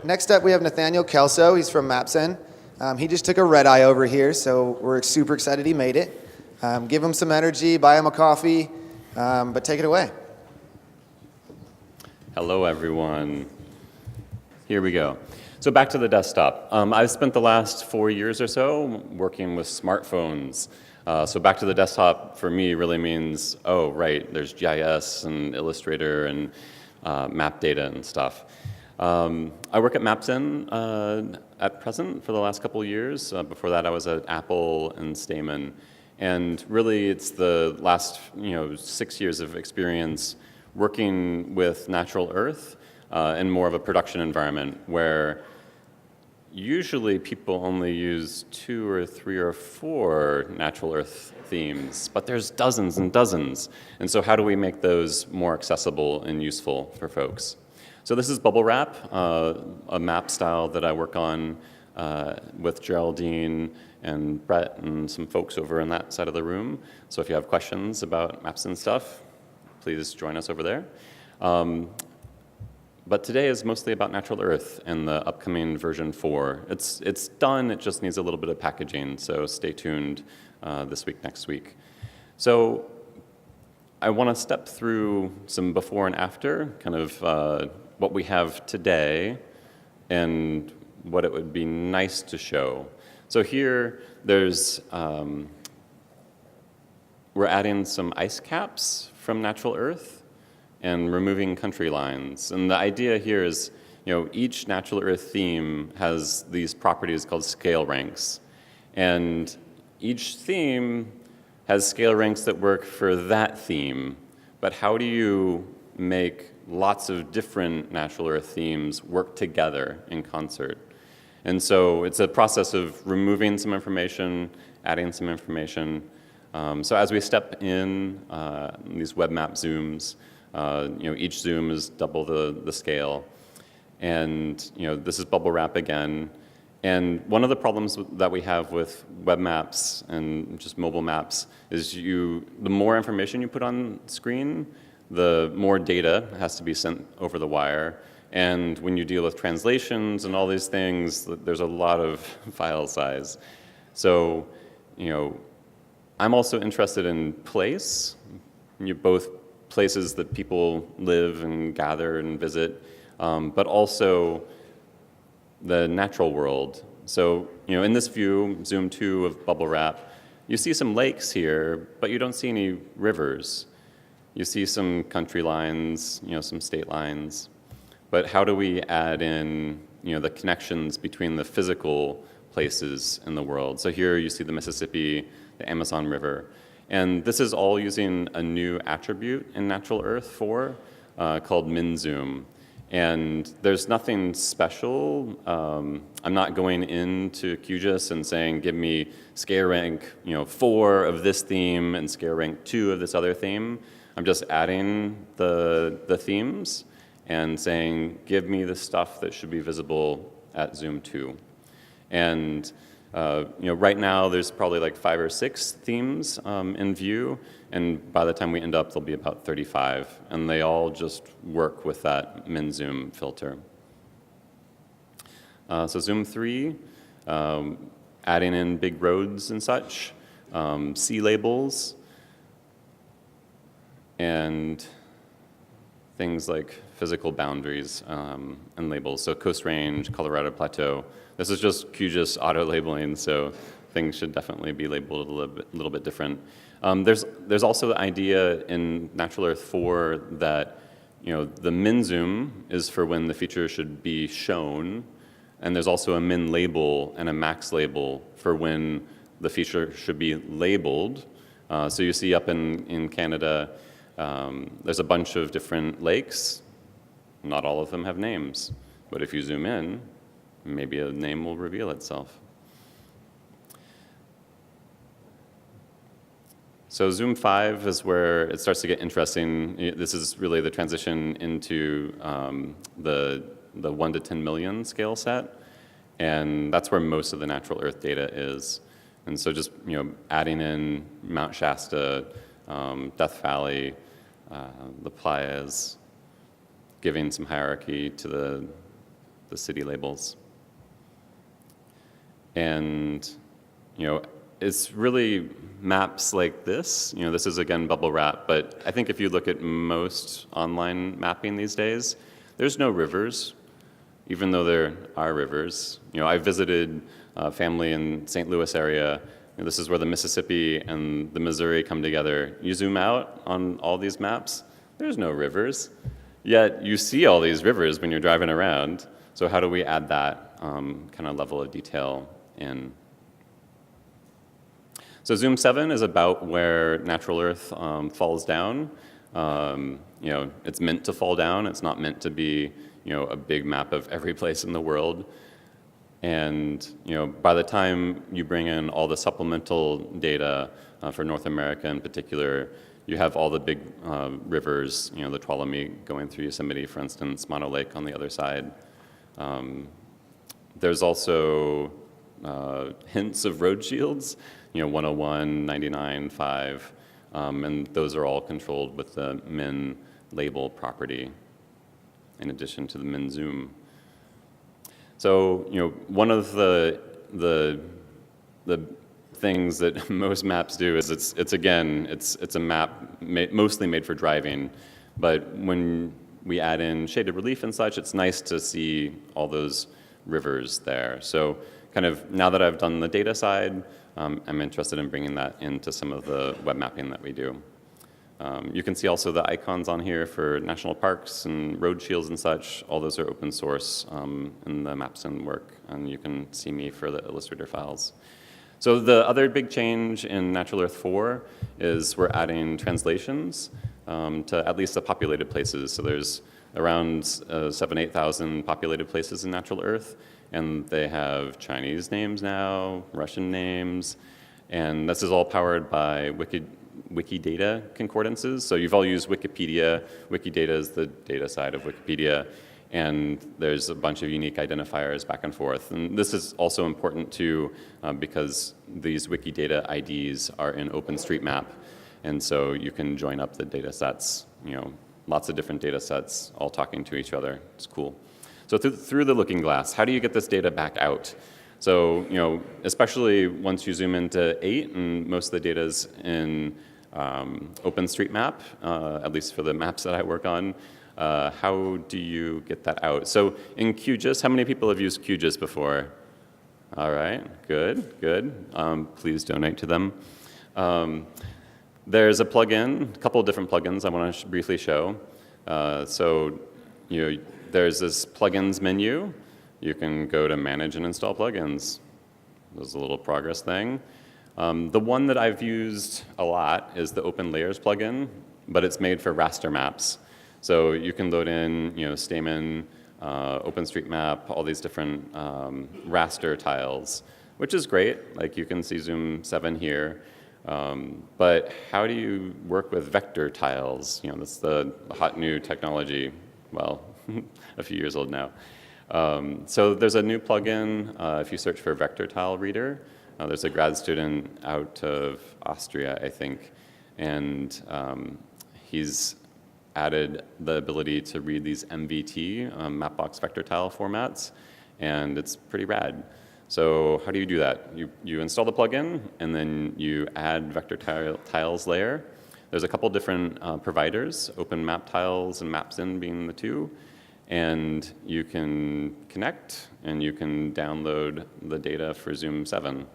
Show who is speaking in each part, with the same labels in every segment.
Speaker 1: Next up, we have Nathaniel Kelso. He's from Mapzen. He just took a red eye over here, so we're super excited he made it. Give him some energy, buy him a coffee, but take it away.
Speaker 2: Hello, everyone. Here we go. So back to the desktop. I've spent the last 4 years or so working with smartphones. So back to the desktop for me really means, oh, right, there's GIS and Illustrator and map data and stuff. I work at Mapzen at present for the last couple of years. Before that, I was at Apple and Stamen. And really, it's the last 6 years of experience working with natural earth in more of a production environment where usually people only use 2 or 3 or 4 natural earth themes, but there's dozens and dozens. And so how do we make those more accessible and useful for folks? So this is Bubble Wrap, a map style that I work on with Geraldine and Brett and some folks over on that side of the room. So if you have questions about maps and stuff, please join us over there. But today is mostly about natural earth and the upcoming version 4. It's done, it just needs a little bit of packaging, so stay tuned this week, next week. So I want to step through some before and after, kind of what we have today and what it would be nice to show. So here, there's, we're adding some ice caps from natural earth and removing country lines. And the idea here is, each natural earth theme has these properties called scale ranks. And each theme has scale ranks that work for that theme. But how do you make lots of different natural earth themes work together in concert? And so it's a process of removing some information, adding some information. So as we step in these web map zooms, each zoom is double the scale. And this is Bubble Wrap again. And one of the problems that we have with web maps and just mobile maps is the more information you put on screen, the more data has to be sent over the wire. And when you deal with translations and all these things, there's a lot of file size. So, I'm also interested in place, both places that people live and gather and visit, but also the natural world. So, in this view, zoom 2 of Bubble Wrap, you see some lakes here, but you don't see any rivers. You see some country lines, some state lines. But how do we add in, the connections between the physical places in the world? So here you see the Mississippi, the Amazon River. And this is all using a new attribute in Natural Earth 4 called min-zoom. And there's nothing special. I'm not going into QGIS and saying, give me scale rank 4 of this theme and scale rank 2 of this other theme. I'm just adding the themes and saying, give me the stuff that should be visible at zoom 2. And right now there's probably like 5 or 6 themes in view, and by the time we end up, there'll be about 35, and they all just work with that min-zoom filter. So zoom 3, adding in big roads and such, sea labels, and things like physical boundaries and labels. So Coast Range, Colorado Plateau. This is just QGIS auto-labeling, so things should definitely be labeled a little bit different. There's also the idea in Natural Earth 4 that the min-zoom is for when the feature should be shown, and there's also a min label and a max label for when the feature should be labeled. So you see up in Canada, there's a bunch of different lakes. Not all of them have names, but if you zoom in, maybe a name will reveal itself. So zoom 5 is where it starts to get interesting. This is really the transition into the 1 to 10 million scale set, and that's where most of the natural earth data is. And so just adding in Mount Shasta, Death Valley, the Playas, giving some hierarchy to the city labels. And, it's really maps like this. This is, again, bubble wrap, but I think if you look at most online mapping these days, there's no rivers, even though there are rivers. I visited a family in St. Louis area. This is where the Mississippi and the Missouri come together. You zoom out on all these maps, there's no rivers. Yet you see all these rivers when you're driving around. So how do we add that kind of level of detail in? So Zoom 7 is about where natural Earth falls down. It's meant to fall down. It's not meant to be, a big map of every place in the world. And, by the time you bring in all the supplemental data for North America in particular, you have all the big rivers, the Tuolumne going through Yosemite, for instance, Mono Lake on the other side. There's also hints of road shields, 101, 99, 5, and those are all controlled with the min label property in addition to the min zoom. So, one of the things that most maps do is it's a map mostly made for driving, but when we add in shaded relief and such, it's nice to see all those rivers there. So kind of now that I've done the data side, I'm interested in bringing that into some of the web mapping that we do. You can see also the icons on here for national parks and road shields and such. All those are open source in the Mapzen work, and you can see me for the Illustrator files. So the other big change in Natural Earth 4 is we're adding translations to at least the populated places. So there's around 8,000 populated places in Natural Earth, and they have Chinese names now, Russian names, and this is all powered by Wikidata concordances. So you've all used Wikipedia. Wikidata is the data side of Wikipedia, and there's a bunch of unique identifiers back and forth. And this is also important too because these Wikidata IDs are in OpenStreetMap, and so you can join up the data sets, lots of different data sets all talking to each other. It's cool. So through the looking glass, how do you get this data back out? So, especially once you zoom into 8, and most of the data is in OpenStreetMap, at least for the maps that I work on, how do you get that out? So in QGIS, how many people have used QGIS before? All right, good. Please donate to them. There's a plugin, a couple of different plugins I want to briefly show. There's this plugins menu. You can go to manage and install plugins. There's a little progress thing. The one that I've used a lot is the Open Layers plugin, but it's made for raster maps. So you can load in, Stamen, OpenStreetMap, all these different raster tiles, which is great. Like you can see Zoom 7 here. But how do you work with vector tiles? That's the hot new technology. Well, a few years old now. So there's a new plugin if you search for vector tile reader. There's a grad student out of Austria, I think, and he's added the ability to read these MVT, Mapbox vector tile formats, and it's pretty rad. So how do you do that? You install the plugin, and then you add vector tiles layer. There's a couple different providers, Open Map Tiles and Mapzen being the two, and you can connect, and you can download the data for Zoom 7.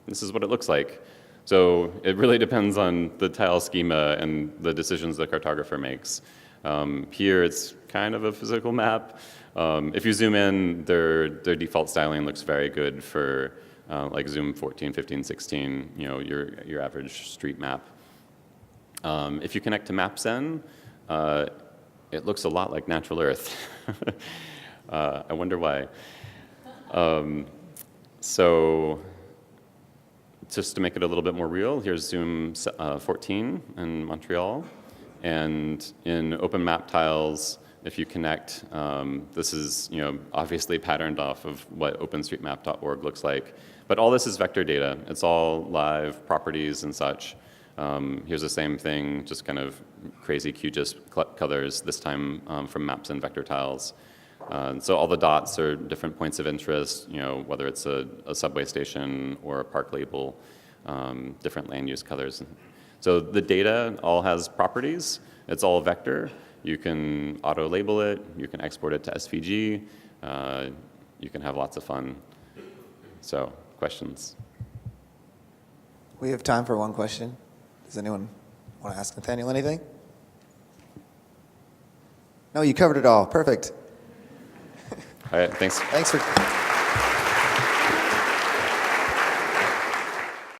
Speaker 2: This is what it looks like. So it really depends on the tile schema and the decisions the cartographer makes. Here it's kind of a physical map. If you zoom in, their default styling looks very good for like Zoom 14, 15, 16, your average street map. If you connect to Mapzen, it looks a lot like Natural Earth. I wonder why. So just to make it a little bit more real, here's Zoom 14 in Montreal. And in Open Map Tiles, if you connect, this is obviously patterned off of what OpenStreetMap.org looks like. But all this is vector data. It's all live properties and such. Here's the same thing, just kind of crazy QGIS colors, this time from maps and vector tiles. So all the dots are different points of interest, whether it's a subway station or a park label, different land use colors. So the data all has properties. It's all vector. You can auto-label it. You can export it to SVG. You can have lots of fun. So, questions?
Speaker 1: We have time for one question. Does anyone want to ask Nathaniel anything? No, you covered it all. Perfect.
Speaker 2: All right, thanks.
Speaker 1: Thanks for.